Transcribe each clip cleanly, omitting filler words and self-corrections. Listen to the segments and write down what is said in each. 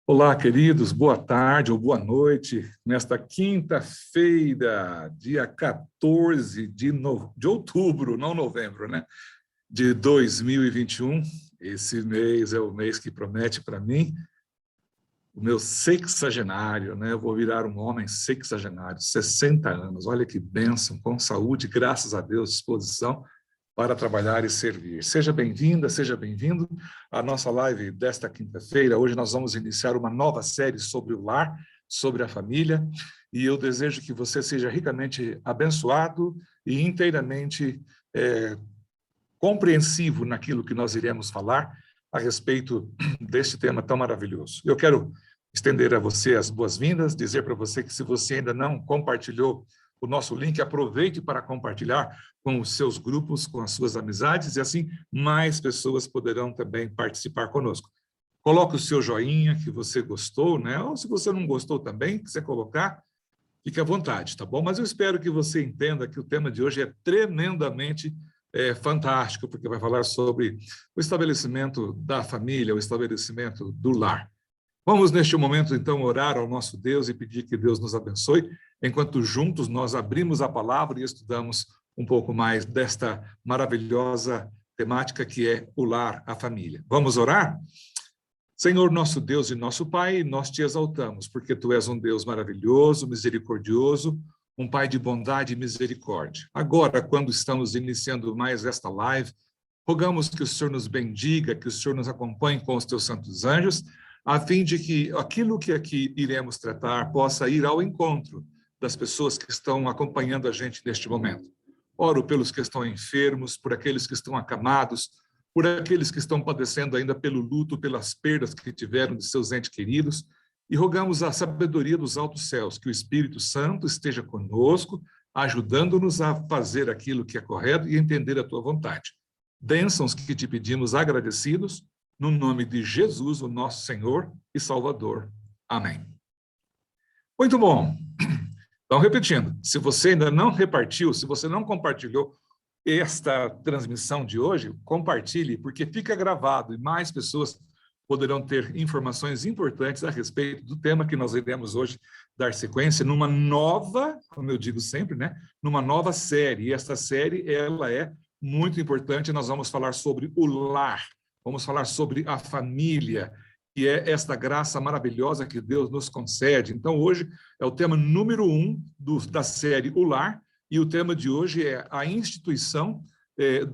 Olá, queridos, boa tarde ou boa noite. Nesta quinta-feira, dia 14 de outubro, não novembro, né? De 2021. Esse mês é o mês que promete para mim o meu sexagenário, né? Eu vou virar um homem sexagenário, 60 anos. Olha que bênção, com saúde, graças a Deus, disposição para trabalhar e servir. Seja bem-vinda, seja bem-vindo à nossa live desta quinta-feira. Hoje nós vamos iniciar uma nova série sobre o lar, sobre a família, e eu desejo que você seja ricamente abençoado e inteiramente compreensivo naquilo que nós iremos falar a respeito deste tema tão maravilhoso. Eu quero estender a você as boas-vindas, dizer para você que se você ainda não compartilhou o nosso link, aproveite para compartilhar com os seus grupos, com as suas amizades, e assim mais pessoas poderão também participar conosco. Coloque o seu joinha, que você gostou, né? Ou se você não gostou também, quiser colocar, fique à vontade, tá bom? Mas eu espero que você entenda que o tema de hoje é tremendamente fantástico, porque vai falar sobre o estabelecimento da família, o estabelecimento do lar. Vamos, neste momento, então, orar ao nosso Deus e pedir que Deus nos abençoe, enquanto juntos nós abrimos a palavra e estudamos um pouco mais desta maravilhosa temática que é o lar, a família. Vamos orar? Senhor, nosso Deus e nosso Pai, nós te exaltamos, porque Tu és um Deus maravilhoso, misericordioso, um Pai de bondade e misericórdia. Agora, quando estamos iniciando mais esta live, rogamos que o Senhor nos bendiga, que o Senhor nos acompanhe com os Teus santos anjos, a fim de que aquilo que aqui iremos tratar possa ir ao encontro das pessoas que estão acompanhando a gente neste momento. Oro pelos que estão enfermos, por aqueles que estão acamados, por aqueles que estão padecendo ainda pelo luto, pelas perdas que tiveram de seus entes queridos, e rogamos a sabedoria dos altos céus, que o Espírito Santo esteja conosco, ajudando-nos a fazer aquilo que é correto e entender a Tua vontade. Bênçãos que te pedimos agradecidos, no nome de Jesus, o nosso Senhor e Salvador. Amém. Muito bom. Então, repetindo, se você ainda não repartiu, se você não compartilhou esta transmissão de hoje, compartilhe, porque fica gravado e mais pessoas poderão ter informações importantes a respeito do tema que nós iremos hoje dar sequência numa nova, como eu digo sempre, né, numa nova série. E esta série, ela é muito importante. Nós vamos falar sobre o lar, vamos falar sobre a família, que é esta graça maravilhosa que Deus nos concede. Então, hoje é o tema número 1 da série O Lar, e o tema de hoje é a instituição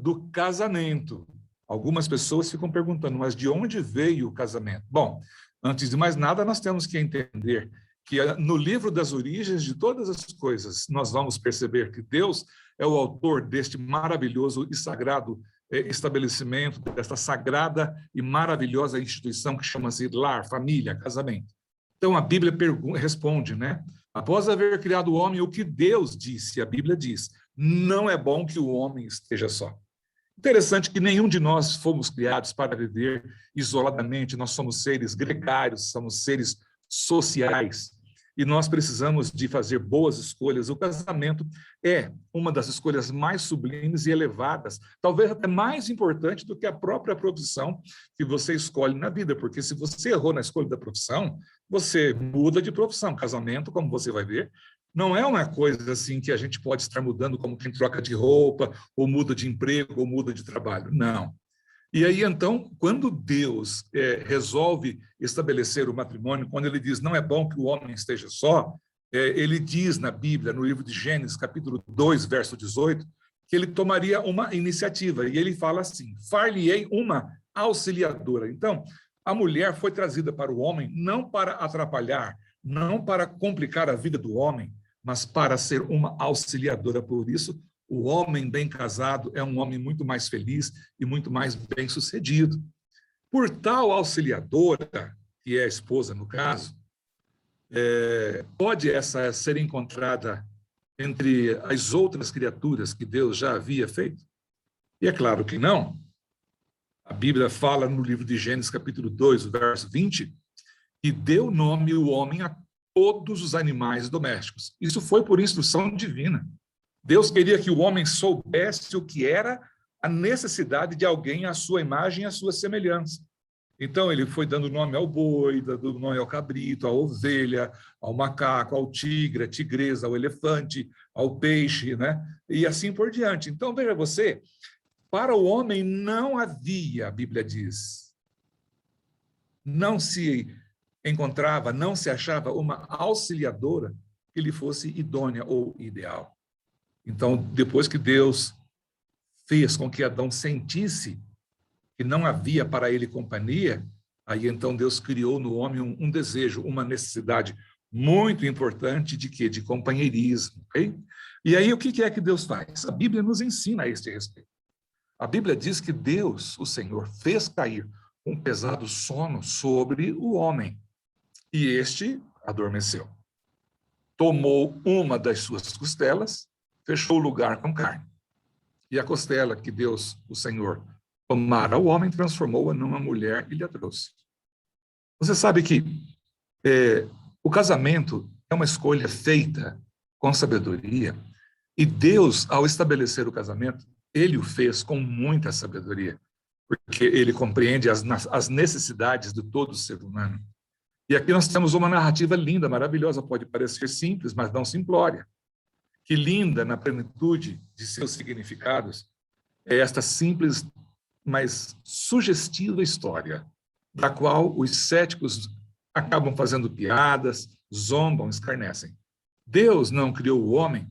do casamento. Algumas pessoas ficam perguntando, mas de onde veio o casamento? Bom, antes de mais nada, nós temos que entender que no livro das origens de todas as coisas, nós vamos perceber que Deus é o autor deste maravilhoso e sagrado estabelecimento, desta sagrada e maravilhosa instituição que chama-se lar, família, casamento. Então, a Bíblia responde, né? Após haver criado o homem, o que Deus disse? A Bíblia diz, não é bom que o homem esteja só. Interessante que nenhum de nós fomos criados para viver isoladamente, nós somos seres gregários, somos seres sociais, e nós precisamos de fazer boas escolhas. O casamento é uma das escolhas mais sublimes e elevadas, talvez até mais importante do que a própria profissão que você escolhe na vida, porque se você errou na escolha da profissão, você muda de profissão. Casamento, como você vai ver, não é uma coisa assim que a gente pode estar mudando como quem troca de roupa, ou muda de emprego, ou muda de trabalho. Não. E aí, então, quando Deus resolve estabelecer o matrimônio, quando ele diz não é bom que o homem esteja só, ele diz na Bíblia, no livro de Gênesis, capítulo 2, verso 18, que ele tomaria uma iniciativa, e ele fala assim, far-lhe-ei uma auxiliadora. Então, a mulher foi trazida para o homem não para atrapalhar, não para complicar a vida do homem, mas para ser uma auxiliadora. Por isso, o homem bem casado é um homem muito mais feliz e muito mais bem-sucedido. Por tal auxiliadora, que é a esposa no caso, pode essa ser encontrada entre as outras criaturas que Deus já havia feito? E é claro que não. A Bíblia fala no livro de Gênesis, capítulo 2, verso 20, que deu nome o homem a todos os animais domésticos. Isso foi por instrução divina. Deus queria que o homem soubesse o que era a necessidade de alguém à sua imagem e à sua semelhança. Então, ele foi dando nome ao boi, dando nome ao cabrito, à ovelha, ao macaco, ao tigre, à tigresa, ao elefante, ao peixe, né? E assim por diante. Então, veja você, para o homem não havia, a Bíblia diz, não se encontrava, não se achava uma auxiliadora que lhe fosse idônea ou ideal. Então, depois que Deus fez com que Adão sentisse que não havia para ele companhia, aí então Deus criou no homem um desejo, uma necessidade muito importante de quê? De companheirismo, ok? E aí o que é que Deus faz? A Bíblia nos ensina a este respeito. A Bíblia diz que Deus, o Senhor, fez cair um pesado sono sobre o homem, e este adormeceu. Tomou uma das suas costelas, fechou o lugar com carne. E a costela que Deus, o Senhor, tomara o homem, transformou-a numa mulher e lhe a trouxe. Você sabe que o casamento é uma escolha feita com sabedoria, e Deus, ao estabelecer o casamento, ele o fez com muita sabedoria, porque ele compreende as necessidades de todo ser humano. E aqui nós temos uma narrativa linda, maravilhosa, pode parecer simples, mas não simplória. Que linda na plenitude de seus significados é esta simples, mas sugestiva história, da qual os céticos acabam fazendo piadas, zombam, escarnecem. Deus não criou o homem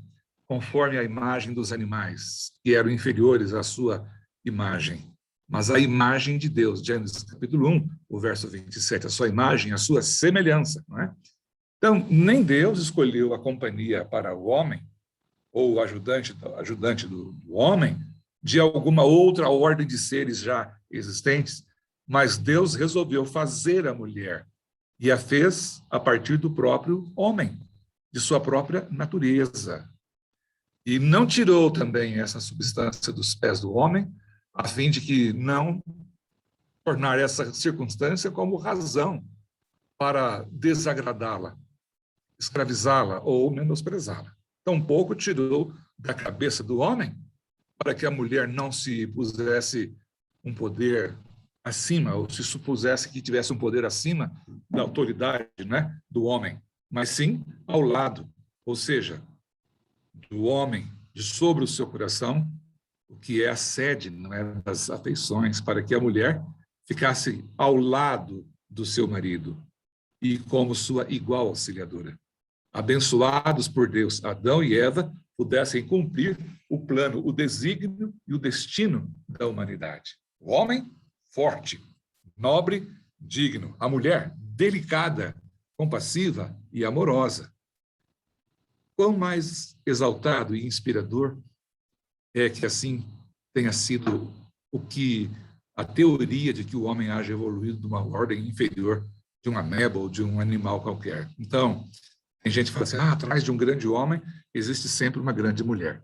conforme a imagem dos animais, que eram inferiores à sua imagem, mas a imagem de Deus. Gênesis capítulo 1, o verso 27, a sua imagem, a sua semelhança. Não é? Então, nem Deus escolheu a companhia para o homem, ou o ajudante do homem, de alguma outra ordem de seres já existentes, mas Deus resolveu fazer a mulher e a fez a partir do próprio homem, de sua própria natureza. E não tirou também essa substância dos pés do homem, a fim de que não tornar essa circunstância como razão para desagradá-la, escravizá-la ou menosprezá-la. Tampouco tirou da cabeça do homem para que a mulher não se pusesse um poder acima, ou se supusesse que tivesse um poder acima da autoridade, né, do homem, mas sim ao lado, ou seja, do homem, de sobre o seu coração, o que é a sede, não é, das afeições, para que a mulher ficasse ao lado do seu marido e como sua igual auxiliadora. Abençoados por Deus, Adão e Eva pudessem cumprir o plano, o desígnio e o destino da humanidade. O homem, forte, nobre, digno. A mulher, delicada, compassiva e amorosa. Quão mais exaltado e inspirador é que assim tenha sido o que a teoria de que o homem haja evoluído de uma ordem inferior de uma ameba ou de um animal qualquer. Então, tem gente que fala assim, atrás de um grande homem existe sempre uma grande mulher.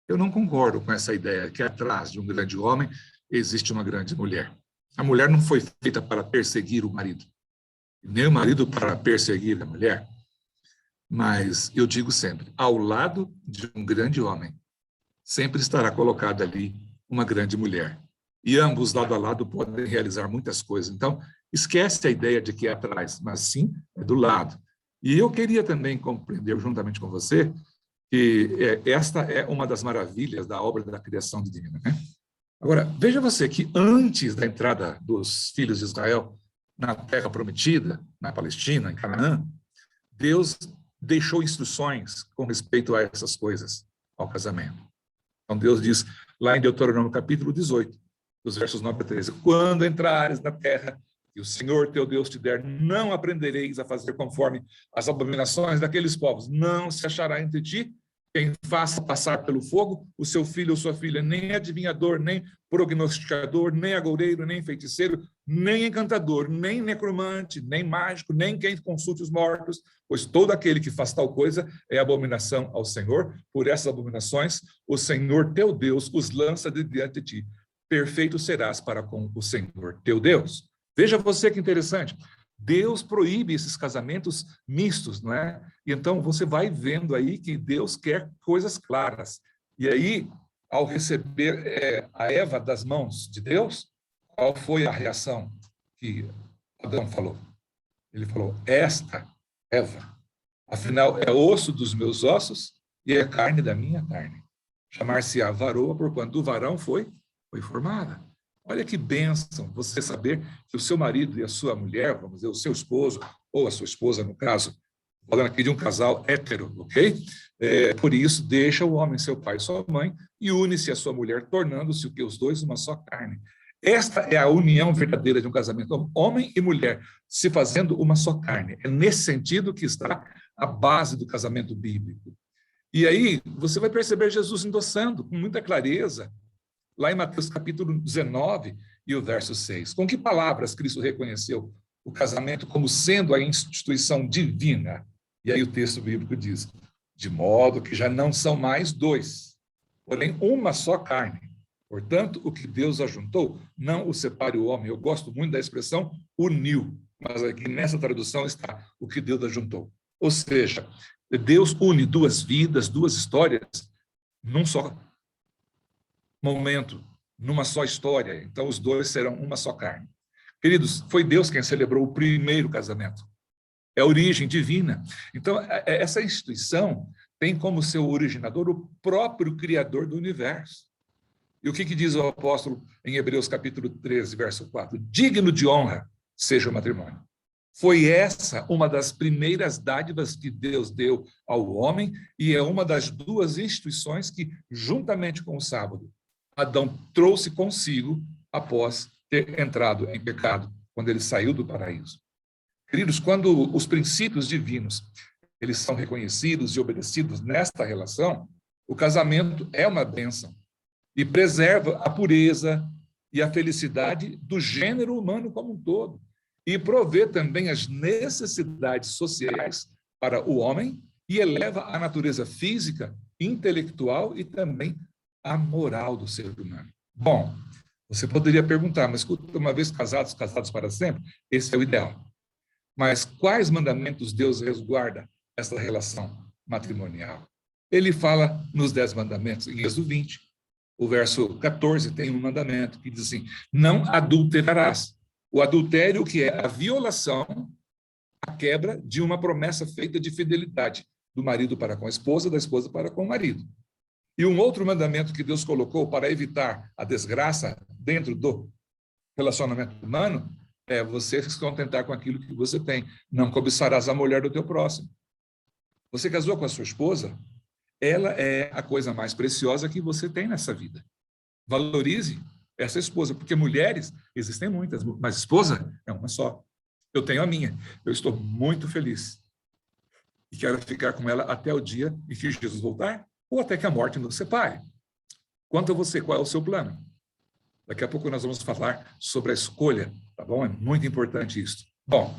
Eu não concordo com essa ideia que atrás de um grande homem existe uma grande mulher. A mulher não foi feita para perseguir o marido, nem o marido para perseguir a mulher. Mas eu digo sempre, ao lado de um grande homem, sempre estará colocada ali uma grande mulher. E ambos, lado a lado, podem realizar muitas coisas. Então, esquece a ideia de que é atrás, mas sim é do lado. E eu queria também compreender, juntamente com você, que esta é uma das maravilhas da obra da criação divina, né? Agora, veja você que antes da entrada dos filhos de Israel na terra prometida, na Palestina, em Canaã, Deus deixou instruções com respeito a essas coisas, ao casamento. Então, Deus diz, lá em Deuteronômio capítulo 18, dos versos 9 a 13, quando entrares na terra que o Senhor teu Deus te der, não aprendereis a fazer conforme as abominações daqueles povos. Não se achará entre ti quem faça passar pelo fogo o seu filho ou sua filha, nem adivinhador, nem prognosticador, nem agoureiro, nem feiticeiro, nem encantador, nem necromante, nem mágico, nem quem consulte os mortos, pois todo aquele que faz tal coisa é abominação ao Senhor. Por essas abominações, o Senhor teu Deus os lança de diante de ti. Perfeito serás para com o Senhor teu Deus. Veja você que interessante. Deus proíbe esses casamentos mistos, não é? E então você vai vendo aí que Deus quer coisas claras. E aí, ao receber a Eva das mãos de Deus, qual foi a reação que Adão falou. Ele falou, esta, Eva, afinal é osso dos meus ossos e é carne da minha carne. Chamar-se-á varoa, porquanto do varão foi formada. Olha que bênção você saber que o seu marido e a sua mulher, vamos dizer, o seu esposo, ou a sua esposa, no caso, falando aqui de um casal hétero, ok? Por isso, deixa o homem, seu pai e sua mãe, e une-se à sua mulher, tornando-se o que os dois uma só carne. Esta é a união verdadeira de um casamento, homem e mulher, se fazendo uma só carne. É nesse sentido que está a base do casamento bíblico. E aí, você vai perceber Jesus endossando com muita clareza, lá em Mateus capítulo 19 e o verso 6. Com que palavras Cristo reconheceu o casamento como sendo a instituição divina? E aí o texto bíblico diz, de modo que já não são mais dois, porém uma só carne. Portanto, o que Deus ajuntou, não o separe o homem. Eu gosto muito da expressão uniu, mas aqui nessa tradução está o que Deus ajuntou. Ou seja, Deus une duas vidas, duas histórias, num só momento, numa só história. Então, os dois serão uma só carne. Queridos, foi Deus quem celebrou o primeiro casamento. É a origem divina. Então, essa instituição tem como seu originador o próprio Criador do universo. E o que diz o apóstolo em Hebreus capítulo 13, verso 4? Digno de honra seja o matrimônio. Foi essa uma das primeiras dádivas que Deus deu ao homem e é uma das duas instituições que, juntamente com o sábado, Adão trouxe consigo após ter entrado em pecado, quando ele saiu do paraíso. Queridos, quando os princípios divinos eles são reconhecidos e obedecidos nesta relação, o casamento é uma bênção e preserva a pureza e a felicidade do gênero humano como um todo e provê também as necessidades sociais para o homem e eleva a natureza física, intelectual e também a moral do ser humano. Bom, você poderia perguntar, mas uma vez casados para sempre, esse é o ideal. Mas quais mandamentos Deus resguarda essa relação matrimonial? Ele fala nos 10 mandamentos, em Êxodo 20. O verso 14 tem um mandamento que diz assim, não adulterarás. O adultério, que é a violação, a quebra de uma promessa feita de fidelidade do marido para com a esposa, da esposa para com o marido. E um outro mandamento que Deus colocou para evitar a desgraça dentro do relacionamento humano é você se contentar com aquilo que você tem. Não cobiçarás a mulher do teu próximo. Você casou com a sua esposa, ela é a coisa mais preciosa que você tem nessa vida. Valorize essa esposa, porque mulheres existem muitas, mas esposa é uma só. Eu tenho a minha. Eu estou muito feliz e quero ficar com ela até o dia em que Jesus voltar ou até que a morte nos separe. Quanto a você, qual é o seu plano? Daqui a pouco nós vamos falar sobre a escolha, tá bom? É muito importante isso. Bom,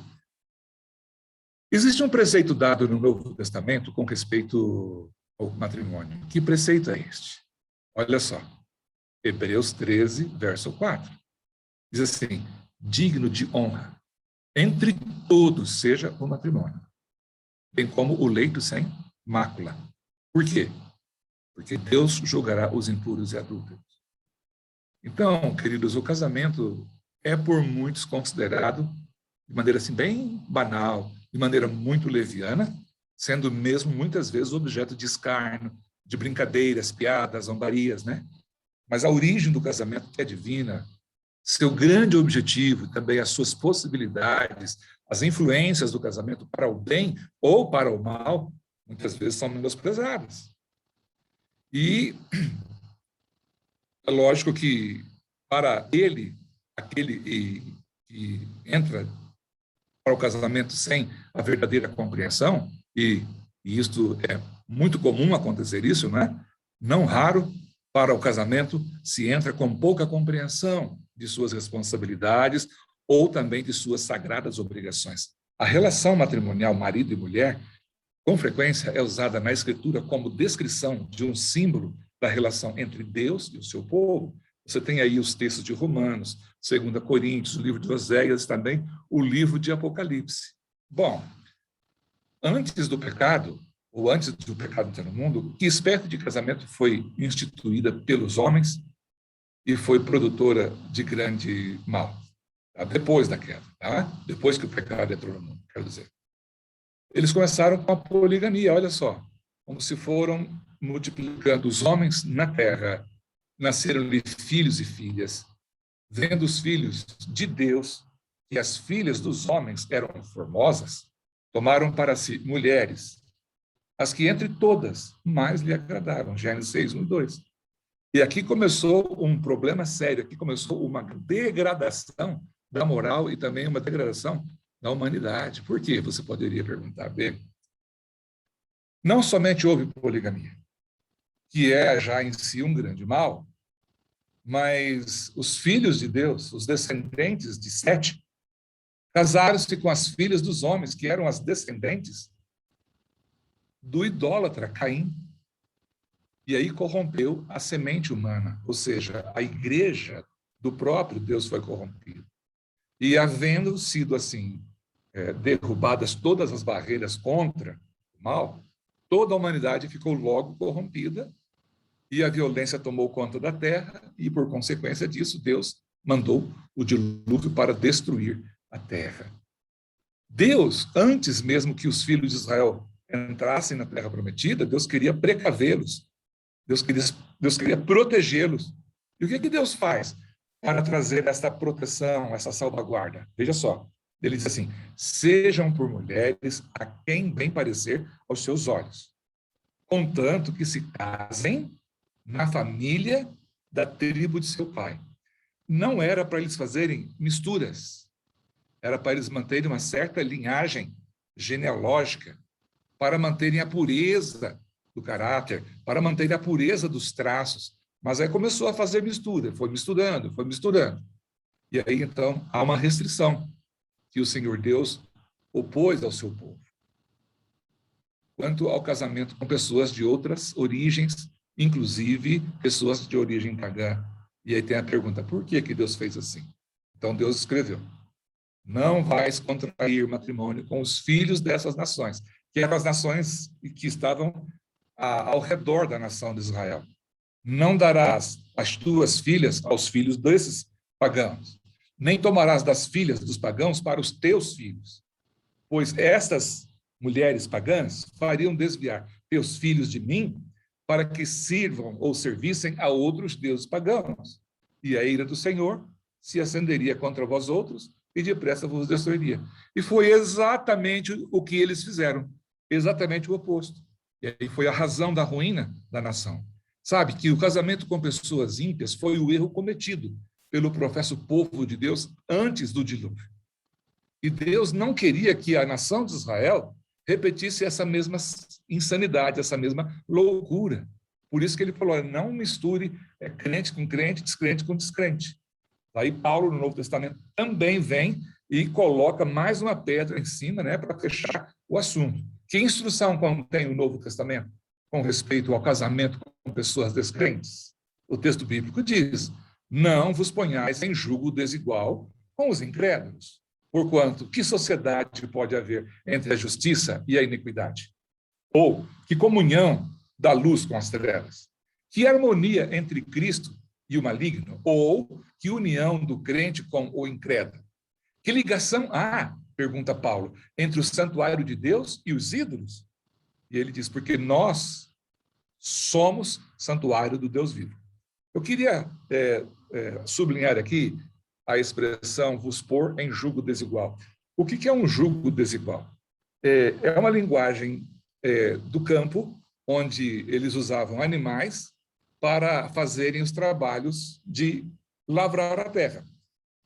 existe um preceito dado no Novo Testamento com respeito ao matrimônio. Que preceito é este? Olha só, Hebreus 13, verso 4. Diz assim, digno de honra, entre todos seja o matrimônio, bem como o leito sem mácula. Por quê? Porque Deus julgará os impuros e adúlteros. Então, queridos, o casamento é por muitos considerado de maneira assim bem banal, de maneira muito leviana, sendo mesmo muitas vezes objeto de escárnio, de brincadeiras, piadas, zombarias, né? Mas a origem do casamento que é divina, seu grande objetivo, também as suas possibilidades, as influências do casamento para o bem ou para o mal, muitas vezes são menosprezadas. E é lógico que para ele, aquele que entra para o casamento sem a verdadeira compreensão, e isto é muito comum acontecer isso, não é? Não raro, para o casamento se entra com pouca compreensão de suas responsabilidades ou também de suas sagradas obrigações. A relação matrimonial marido e mulher, com frequência, é usada na Escritura como descrição de um símbolo da relação entre Deus e o seu povo. Você tem aí os textos de Romanos, 2 Coríntios, o livro de Oséias, também o livro de Apocalipse. Bom, antes do pecado entrar no mundo, que espécie de casamento foi instituída pelos homens e foi produtora de grande mal? tá? Depois da queda, tá? Depois que o pecado entrou no mundo, quero dizer. Eles começaram com a poligamia, olha só, como se foram multiplicando os homens na terra, nasceram-lhe filhos e filhas, vendo os filhos de Deus, que as filhas dos homens eram formosas, tomaram para si mulheres, as que entre todas mais lhe agradaram. Gênesis 6, 1 e 2. E aqui começou um problema sério, aqui começou uma degradação da moral e também uma degradação da humanidade. Por quê? Você poderia perguntar, bem. Não somente houve poligamia, que é já em si um grande mal, mas os filhos de Deus, os descendentes de Sete, casaram-se com as filhas dos homens, que eram as descendentes do idólatra Caim. E aí corrompeu a semente humana, ou seja, a igreja do próprio Deus foi corrompida. E havendo sido assim, derrubadas todas as barreiras contra o mal, toda a humanidade ficou logo corrompida e a violência tomou conta da terra e, por consequência disso, Deus mandou o dilúvio para destruir a terra. Deus, antes mesmo que os filhos de Israel entrassem na terra prometida, Deus queria precavê-los, Deus queria protegê-los. E o que Deus faz para trazer essa proteção, essa salvaguarda? Veja só, ele diz assim, sejam por mulheres a quem bem parecer aos seus olhos, contanto que se casem na família da tribo de seu pai. Não era para eles fazerem misturas, era para eles manterem uma certa linhagem genealógica, para manterem a pureza do caráter, para manterem a pureza dos traços. Mas aí começou a fazer mistura, foi misturando. E aí, então, há uma restrição que o Senhor Deus opôs ao seu povo. Quanto ao casamento com pessoas de outras origens, inclusive pessoas de origem pagã. E aí tem a pergunta, por que Deus fez assim? Então Deus escreveu, não vais contrair matrimônio com os filhos dessas nações, que eram as nações que estavam ao redor da nação de Israel. Não darás as tuas filhas aos filhos desses pagãos, nem tomarás das filhas dos pagãos para os teus filhos, pois estas mulheres pagãs fariam desviar teus filhos de mim para que sirvam ou servissem a outros deuses pagãos. E a ira do Senhor se acenderia contra vós outros e depressa vos destruiria. E foi exatamente o que eles fizeram, exatamente o oposto. E aí foi a razão da ruína da nação. Sabe que o casamento com pessoas ímpias foi o erro cometido pelo professo povo de Deus antes do dilúvio. E Deus não queria que a nação de Israel repetisse essa mesma insanidade, essa mesma loucura. Por isso que ele falou, não misture crente com crente, descrente com descrente. Aí Paulo, no Novo Testamento, também vem e coloca mais uma pedra em cima, né, para fechar o assunto. Que instrução contém o Novo Testamento com respeito ao casamento com pessoas descrentes? O texto bíblico diz, não vos ponhais em julgo desigual com os incrédulos. Porquanto, que sociedade pode haver entre a justiça e a iniquidade? Ou que comunhão da luz com as trevas? Que harmonia entre Cristo e o maligno? Ou que união do crente com o incrédulo? Que ligação há, pergunta Paulo, entre o santuário de Deus e os ídolos? E ele diz, porque nós somos santuário do Deus vivo. Eu queria sublinhar aqui a expressão vos pôr em jugo desigual. O que é um jugo desigual? É uma linguagem do campo, onde eles usavam animais para fazerem os trabalhos de lavrar a terra.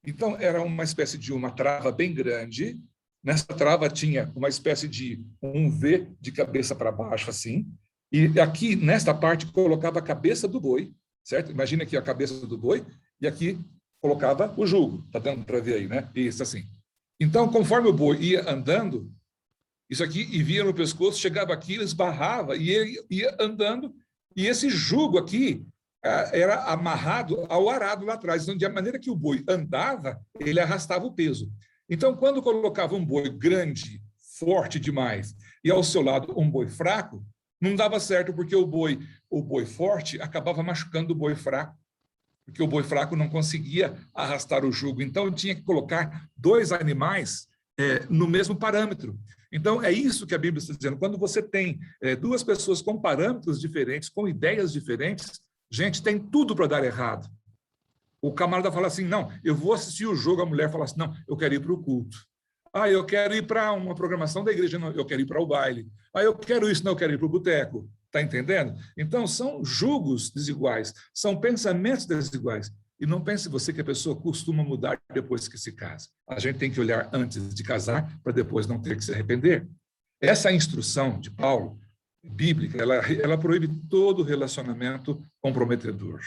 Então, era uma espécie de uma trava bem grande. Nessa trava tinha uma espécie de um V de cabeça para baixo, assim. E aqui, nesta parte, colocava a cabeça do boi, certo? Imagina aqui a cabeça do boi, e aqui colocava o jugo. Está dando para ver aí, né? Isso, assim. Então, conforme o boi ia andando, isso aqui, e via no pescoço, chegava aqui, esbarrava, e ele ia andando, e esse jugo aqui era amarrado ao arado lá atrás. Então, de maneira que o boi andava, ele arrastava o peso. Então, quando colocava um boi grande, forte demais, e ao seu lado um boi fraco, não dava certo, porque o boi forte acabava machucando o boi fraco. porque o boi fraco não conseguia arrastar o jugo. Então, tinha que colocar 2 animais no mesmo parâmetro. Então, é isso que a Bíblia está dizendo. Quando você tem 2 pessoas com parâmetros diferentes, com ideias diferentes, gente, tem tudo para dar errado. O camarada fala assim, não, eu vou assistir o jogo, a mulher fala assim, não, eu quero ir para o culto. Ah, eu quero ir para uma programação da igreja, não, eu quero ir para o baile. Ah, eu quero isso, não, eu quero ir para o boteco. Está entendendo? Então, são julgos desiguais, são pensamentos desiguais. E não pense você que a pessoa costuma mudar depois que se casa. A gente tem que olhar antes de casar para depois não ter que se arrepender. Essa instrução de Paulo, bíblica, ela proíbe todo relacionamento comprometedor.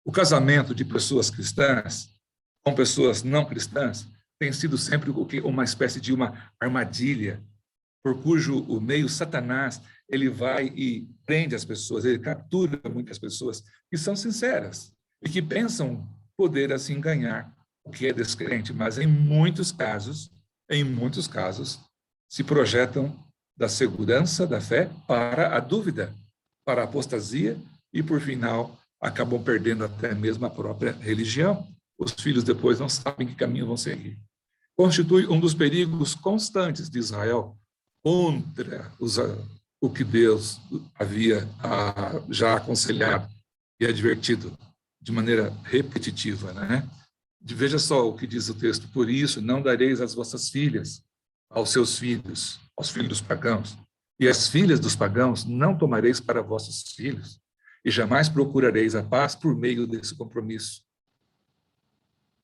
O casamento de pessoas cristãs com pessoas não cristãs tem sido sempre uma espécie de uma armadilha, por cujo o meio Satanás ele vai e prende as pessoas, ele captura muitas pessoas que são sinceras e que pensam poder assim ganhar o que é descrente, mas em muitos casos, se projetam da segurança da fé para a dúvida, para a apostasia e, por final, acabam perdendo até mesmo a própria religião. Os filhos depois não sabem que caminho vão seguir. Constitui um dos perigos constantes de Israel contra o que Deus havia já aconselhado e advertido de maneira repetitiva, né? Veja só o que diz o texto: por isso não dareis as vossas filhas aos seus filhos, aos filhos dos pagãos, e as filhas dos pagãos não tomareis para vossos filhos, e jamais procurareis a paz por meio desse compromisso.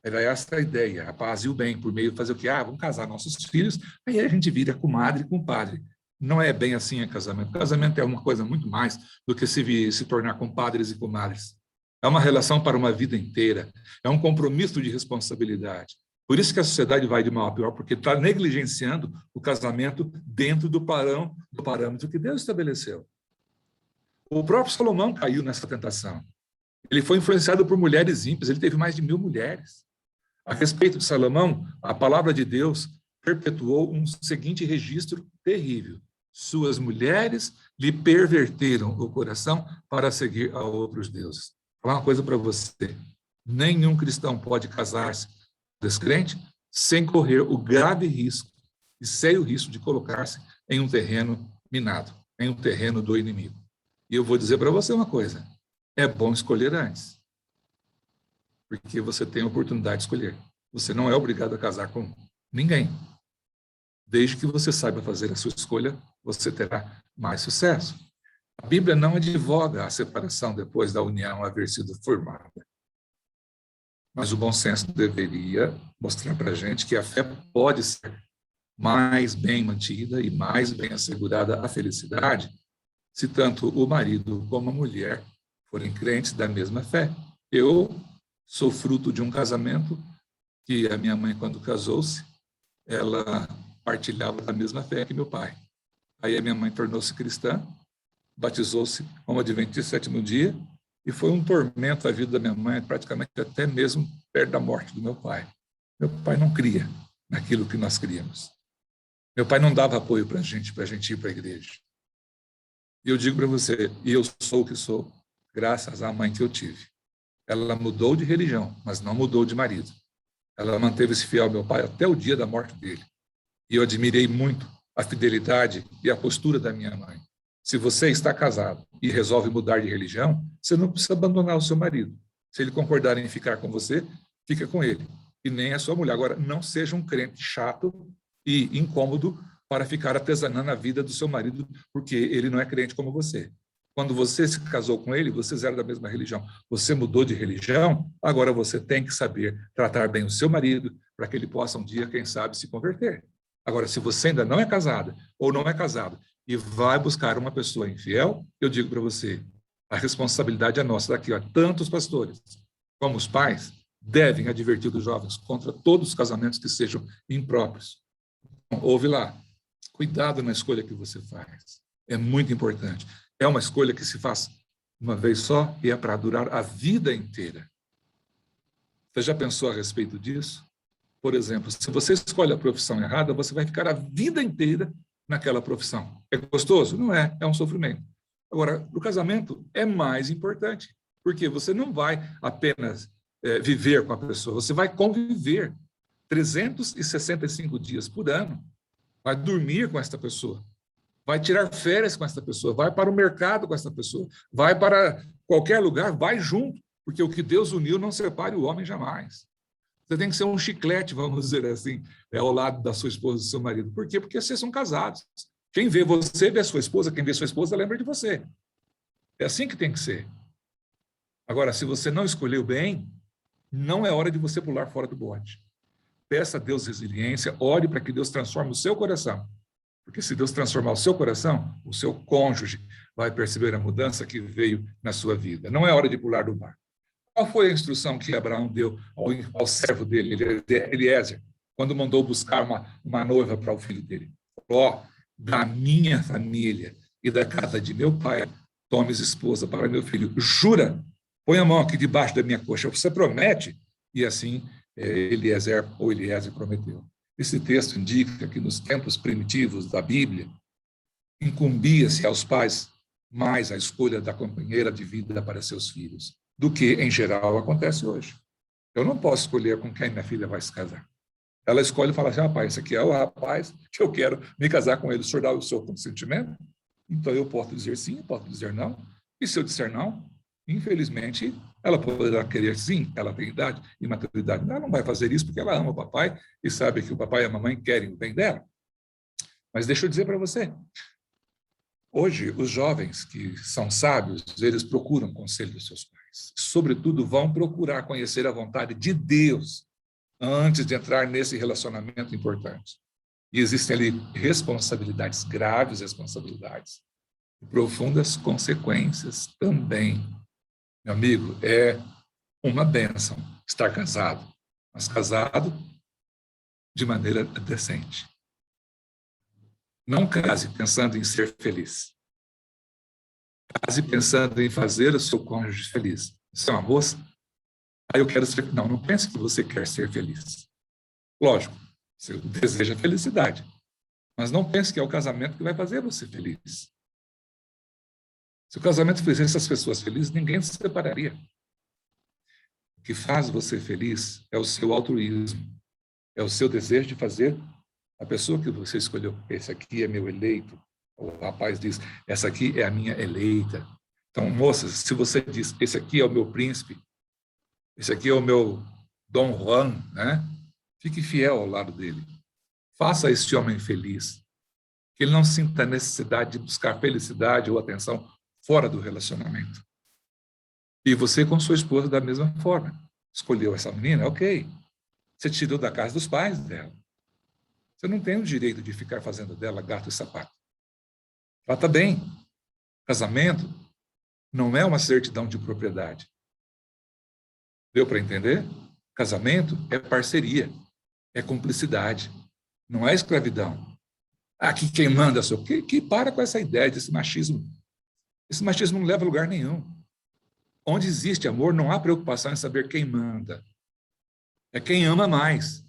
Era essa a ideia, a paz e o bem, por meio de fazer o quê? Vamos casar nossos filhos, aí a gente vira comadre e compadre. Não é bem assim o casamento. O casamento é uma coisa muito mais do que se tornar compadres e comadres. É uma relação para uma vida inteira, é um compromisso de responsabilidade. Por isso que a sociedade vai de mal a pior, porque está negligenciando o casamento dentro do parâmetro que Deus estabeleceu. O próprio Salomão caiu nessa tentação. Ele foi influenciado por mulheres ímpias, ele teve mais de 1000 mulheres. A respeito de Salomão, a palavra de Deus perpetuou um seguinte registro terrível: suas mulheres lhe perverteram o coração para seguir a outros deuses. Vou falar uma coisa para você: nenhum cristão pode casar-se descrente sem correr o grave risco e sério risco de colocar-se em um terreno minado, em um terreno do inimigo. E eu vou dizer para você uma coisa: é bom escolher antes, porque você tem a oportunidade de escolher. Você não é obrigado a casar com ninguém. Desde que você saiba fazer a sua escolha, você terá mais sucesso. A Bíblia não advoga a separação depois da união haver sido formada. Mas o bom senso deveria mostrar para a gente que a fé pode ser mais bem mantida e mais bem assegurada a felicidade se tanto o marido como a mulher forem crentes da mesma fé. Eu sou fruto de um casamento que a minha mãe, quando casou-se, ela partilhava da mesma fé que meu pai. Aí a minha mãe tornou-se cristã, batizou-se como adventista do sétimo dia, e foi um tormento a vida da minha mãe, praticamente até mesmo perto da morte do meu pai. Meu pai não cria naquilo que nós criamos. Meu pai não dava apoio para a gente ir para a igreja. E eu digo para você, e eu sou o que sou, graças à mãe que eu tive. Ela mudou de religião, mas não mudou de marido. Ela manteve-se fiel ao meu pai até o dia da morte dele. E eu admirei muito a fidelidade e a postura da minha mãe. Se você está casado e resolve mudar de religião, você não precisa abandonar o seu marido. Se ele concordar em ficar com você, fica com ele. E nem a sua mulher. Agora, não seja um crente chato e incômodo para ficar artesanando a vida do seu marido, porque ele não é crente como você. Quando você se casou com ele, vocês eram da mesma religião. Você mudou de religião, agora você tem que saber tratar bem o seu marido para que ele possa um dia, quem sabe, se converter. Agora, se você ainda não é casada ou não é casado e vai buscar uma pessoa infiel, eu digo para você, a responsabilidade é nossa daqui, ó. Tanto os pastores como os pais devem advertir os jovens contra todos os casamentos que sejam impróprios. Então, ouve lá, cuidado na escolha que você faz. É muito importante. É uma escolha que se faz uma vez só e é para durar a vida inteira. Você já pensou a respeito disso? Por exemplo, se você escolhe a profissão errada, você vai ficar a vida inteira naquela profissão. É gostoso? Não é, é um sofrimento. Agora, o casamento é mais importante. Porque você não vai apenas viver com a pessoa, você vai conviver 365 dias por ano. Vai dormir com esta pessoa, vai tirar férias com esta pessoa, vai para o mercado com esta pessoa, vai para qualquer lugar, vai junto, porque o que Deus uniu não separe o homem jamais. Você tem que ser um chiclete, vamos dizer assim, ao lado da sua esposa e do seu marido. Por quê? Porque vocês são casados. Quem vê você, vê a sua esposa, quem vê sua esposa, lembra de você. É assim que tem que ser. Agora, se você não escolheu bem, não é hora de você pular fora do bote. Peça a Deus resiliência, ore para que Deus transforme o seu coração. Porque se Deus transformar o seu coração, o seu cônjuge vai perceber a mudança que veio na sua vida. Não é hora de pular do barco. Qual foi a instrução que Abraão deu ao servo dele, Eliezer, quando mandou buscar uma noiva para o filho dele? Da minha família e da casa de meu pai, tomes esposa para meu filho. Jura? Põe a mão aqui debaixo da minha coxa. Você promete? E assim Eliezer prometeu. Esse texto indica que nos tempos primitivos da Bíblia, incumbia-se aos pais mais a escolha da companheira de vida para seus filhos, do que, em geral, acontece hoje. Eu não posso escolher com quem minha filha vai se casar. Ela escolhe e fala assim, rapaz, esse aqui é o rapaz que eu quero me casar com ele. O senhor dá o seu consentimento? Então eu posso dizer sim, posso dizer não. E se eu disser não, infelizmente, ela poderá querer sim, ela tem idade e maturidade. Ela não vai fazer isso porque ela ama o papai e sabe que o papai e a mamãe querem o bem dela. Mas deixa eu dizer para você, hoje os jovens que são sábios, eles procuram conselho dos seus pais. Sobretudo vão procurar conhecer a vontade de Deus antes de entrar nesse relacionamento importante. E existem ali responsabilidades, graves responsabilidades, e profundas consequências também. Meu amigo, é uma bênção estar casado, mas casado de maneira decente. Não case pensando em ser feliz. Case pensando em fazer o seu cônjuge feliz. Você é uma moça? Eu quero ser... Não pense que você quer ser feliz. Lógico, você deseja felicidade. Mas não pense que é o casamento que vai fazer você feliz. Se o casamento fizesse as pessoas felizes, ninguém se separaria. O que faz você feliz é o seu altruísmo, é o seu desejo de fazer a pessoa que você escolheu. Esse aqui é meu eleito. O rapaz diz, essa aqui é a minha eleita. Então, moças, se você diz, esse aqui é o meu príncipe, esse aqui é o meu Dom Juan, né? Fique fiel ao lado dele. Faça esse homem feliz. Que ele não sinta a necessidade de buscar felicidade ou atenção fora do relacionamento. E você com sua esposa da mesma forma. Escolheu essa menina? Ok. Você tirou da casa dos pais dela. Você não tem o direito de ficar fazendo dela gato e sapato. Trata bem. Casamento não é uma certidão de propriedade. Deu para entender? Casamento é parceria, é cumplicidade, não é escravidão. Aqui quem manda sou. Que para com essa ideia desse machismo. Esse machismo não leva a lugar nenhum. Onde existe amor, não há preocupação em saber quem manda. É quem ama mais.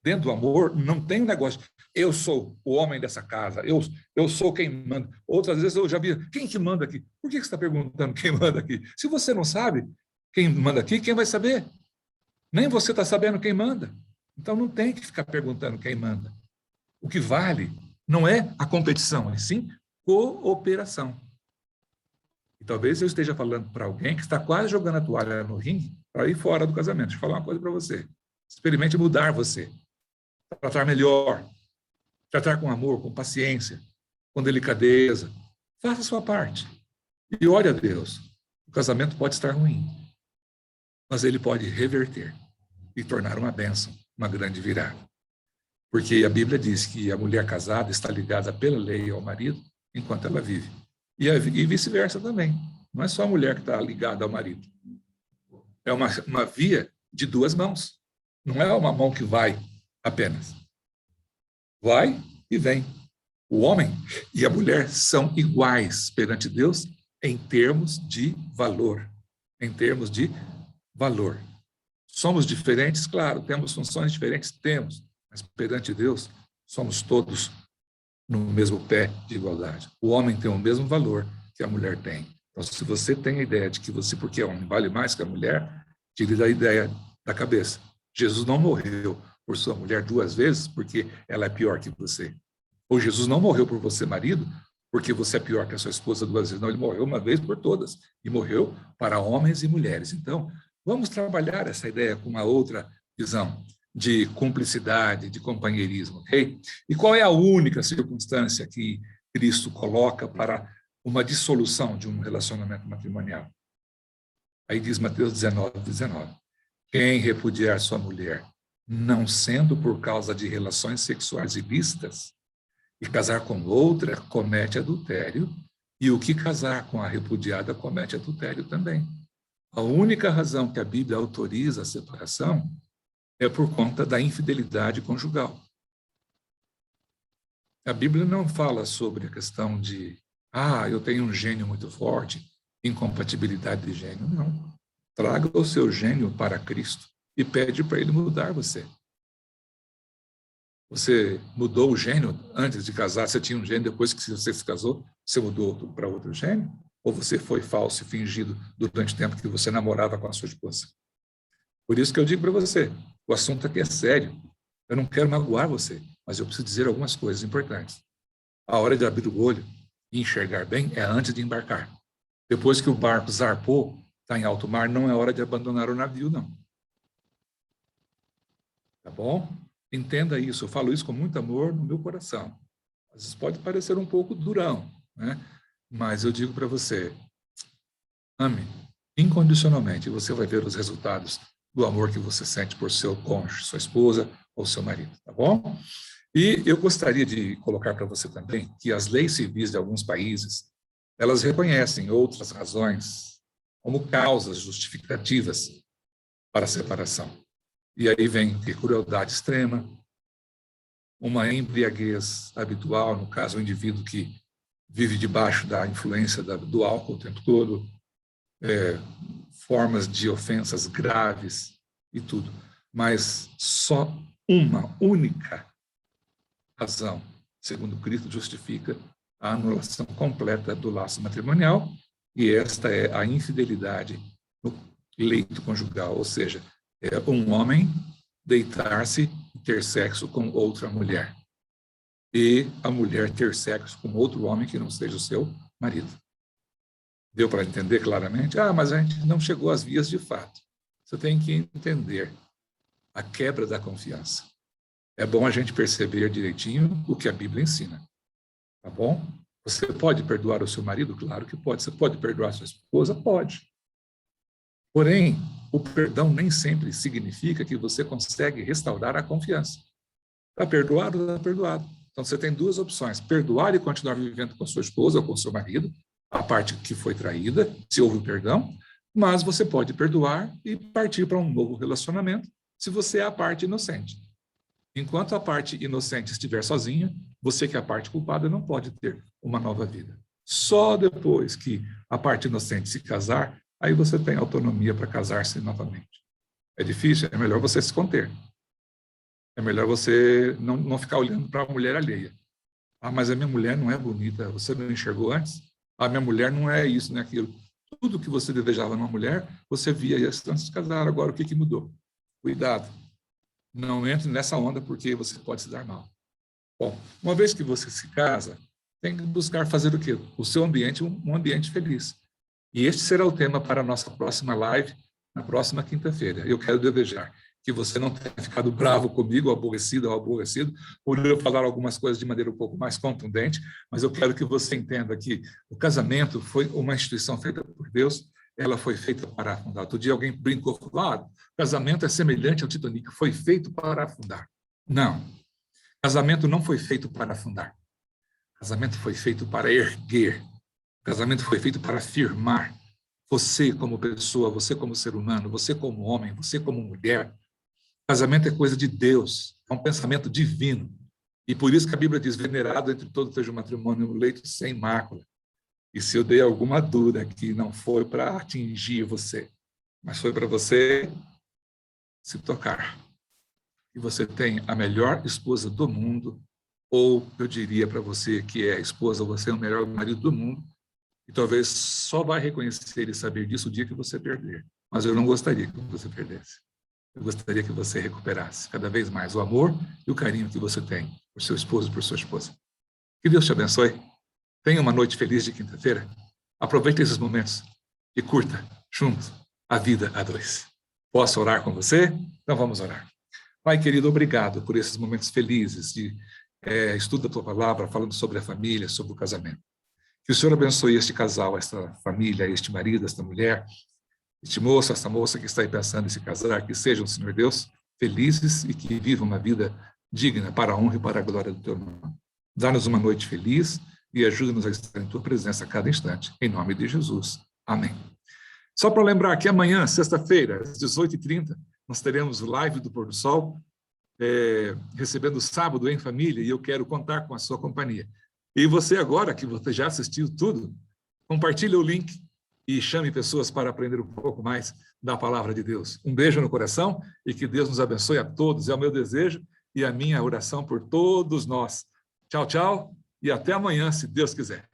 Dentro do amor, não tem um negócio. Eu sou o homem dessa casa. Eu sou quem manda. Outras vezes eu já vi, quem que manda aqui? Por que você está perguntando quem manda aqui? Se você não sabe quem manda aqui, quem vai saber? Nem você está sabendo quem manda. Então não tem que ficar perguntando quem manda. O que vale não é a competição, mas sim cooperação. E talvez eu esteja falando para alguém que está quase jogando a toalha no ringue para ir fora do casamento. Deixa eu falar uma coisa para você. Experimente mudar você. Tratar melhor. Tratar com amor, com paciência, com delicadeza. Faça a sua parte. E ore a Deus. O casamento pode estar ruim, mas ele pode reverter e tornar uma bênção, uma grande virada. Porque a Bíblia diz que a mulher casada está ligada pela lei ao marido enquanto ela vive. E vice-versa também. Não é só a mulher que está ligada ao marido. É uma via de duas mãos. Não é uma mão que vai apenas. Vai e vem. O homem e a mulher são iguais perante Deus em termos de valor. Em termos de valor. Somos diferentes, claro, temos funções diferentes, temos. Mas perante Deus, somos todos no mesmo pé de igualdade. O homem tem o mesmo valor que a mulher tem. Então, se você tem a ideia de que você, porque é homem, vale mais que a mulher, tire da ideia da cabeça. Jesus não morreu por sua mulher 2 vezes porque ela é pior que você. Ou Jesus não morreu por você, marido, porque você é pior que a sua esposa 2 vezes. Não, ele morreu uma vez por todas. E morreu para homens e mulheres. Então, vamos trabalhar essa ideia com uma outra visão de cumplicidade, de companheirismo, ok? E qual é a única circunstância que Cristo coloca para uma dissolução de um relacionamento matrimonial? Aí diz Mateus 19:19. Quem repudiar sua mulher, não sendo por causa de relações sexuais ilícitas, e casar com outra, comete adultério, e o que casar com a repudiada comete adultério também. A única razão que a Bíblia autoriza a separação é por conta da infidelidade conjugal. A Bíblia não fala sobre a questão de, eu tenho um gênio muito forte, incompatibilidade de gênio, não. Traga o seu gênio para Cristo e pede para ele mudar você. Você mudou o gênio antes de casar? Você tinha um gênio, depois que você se casou, você mudou para outro gênio? Ou você foi falso e fingido durante o tempo que você namorava com a sua esposa? Por isso que eu digo para você, o assunto aqui é sério. Eu não quero magoar você, mas eu preciso dizer algumas coisas importantes. A hora de abrir o olho e enxergar bem é antes de embarcar. Depois que o barco zarpou, está em alto mar, não é hora de abandonar o navio, não. Tá bom? Entenda isso, eu falo isso com muito amor no meu coração. Às vezes pode parecer um pouco durão, né? Mas eu digo para você, ame incondicionalmente, e você vai ver os resultados do amor que você sente por seu cônjuge, sua esposa ou seu marido, tá bom? E eu gostaria de colocar para você também que as leis civis de alguns países, elas reconhecem outras razões como causas justificativas para a separação. E aí vem a crueldade extrema, uma embriaguez habitual, no caso, o indivíduo que vive debaixo da influência do álcool o tempo todo, formas de ofensas graves e tudo. Mas só uma única razão, segundo Cristo, justifica a anulação completa do laço matrimonial, e esta é a infidelidade no leito conjugal, ou seja, é um homem deitar-se e ter sexo com outra mulher, e a mulher ter sexo com outro homem que não seja o seu marido. Deu para entender claramente? Mas a gente não chegou às vias de fato. Você tem que entender a quebra da confiança. É bom a gente perceber direitinho o que a Bíblia ensina, tá bom? Você pode perdoar o seu marido? Claro que pode. Você pode perdoar a sua esposa? Pode. Porém, o perdão nem sempre significa que você consegue restaurar a confiança. Está perdoado? Está perdoado. Então, você tem 2 opções: perdoar e continuar vivendo com a sua esposa ou com o seu marido, a parte que foi traída, se houve o perdão, mas você pode perdoar e partir para um novo relacionamento, se você é a parte inocente. Enquanto a parte inocente estiver sozinha, você que é a parte culpada não pode ter uma nova vida. Só depois que a parte inocente se casar, aí você tem autonomia para casar-se novamente. É difícil? É melhor você se conter. É melhor você não ficar olhando para a mulher alheia. Mas a minha mulher não é bonita, você não enxergou antes? A minha mulher não é isso, não é aquilo. Tudo que você desejava numa mulher, você via isso antes de casar. Agora, o que mudou? Cuidado. Não entre nessa onda, porque você pode se dar mal. Bom, uma vez que você se casa, tem que buscar fazer o quê? O seu ambiente um ambiente feliz. E este será o tema para a nossa próxima live, na próxima quinta-feira. Eu quero desejar que você não tenha ficado bravo comigo, aborrecido ou aborrecido, por eu falar algumas coisas de maneira um pouco mais contundente, mas eu quero que você entenda que o casamento foi uma instituição feita por Deus, ela foi feita para afundar. Outro dia alguém brincou, falou, casamento é semelhante ao Titanic, foi feito para afundar. Não, casamento não foi feito para afundar. Casamento foi feito para erguer. Casamento foi feito para afirmar. Você como pessoa, você como ser humano, você como homem, você como mulher. Casamento é coisa de Deus, é um pensamento divino. E por isso que a Bíblia diz, venerado entre todos seja o matrimônio no leito sem mácula. E se eu dei alguma dúvida que não foi para atingir você, mas foi para você se tocar. E você tem a melhor esposa do mundo, ou eu diria para você que é a esposa, você é o melhor marido do mundo, E talvez só vai reconhecer e saber disso o dia que você perder. Mas eu não gostaria que você perdesse. Eu gostaria que você recuperasse cada vez mais o amor e o carinho que você tem por seu esposo e por sua esposa. Que Deus te abençoe. Tenha uma noite feliz de quinta-feira. Aproveite esses momentos e curta juntos a vida a dois. Posso orar com você? Então vamos orar. Pai querido, obrigado por esses momentos felizes de estudo da tua palavra, falando sobre a família, sobre o casamento. Que o Senhor abençoe este casal, esta família, este marido, esta mulher, este moço, esta moça que está aí pensando em se casar, que sejam, Senhor Deus, felizes e que vivam uma vida digna para a honra e para a glória do teu nome. Dá-nos uma noite feliz e ajuda-nos a estar em tua presença a cada instante. Em nome de Jesus. Amém. Só para lembrar que amanhã, sexta-feira, às 18h30, nós teremos live do Pôr do Sol, recebendo sábado em família, e eu quero contar com a sua companhia. E você agora, que você já assistiu tudo, compartilhe o link e chame pessoas para aprender um pouco mais da palavra de Deus. Um beijo no coração e que Deus nos abençoe a todos. É o meu desejo e a minha oração por todos nós. Tchau, tchau e até amanhã, se Deus quiser.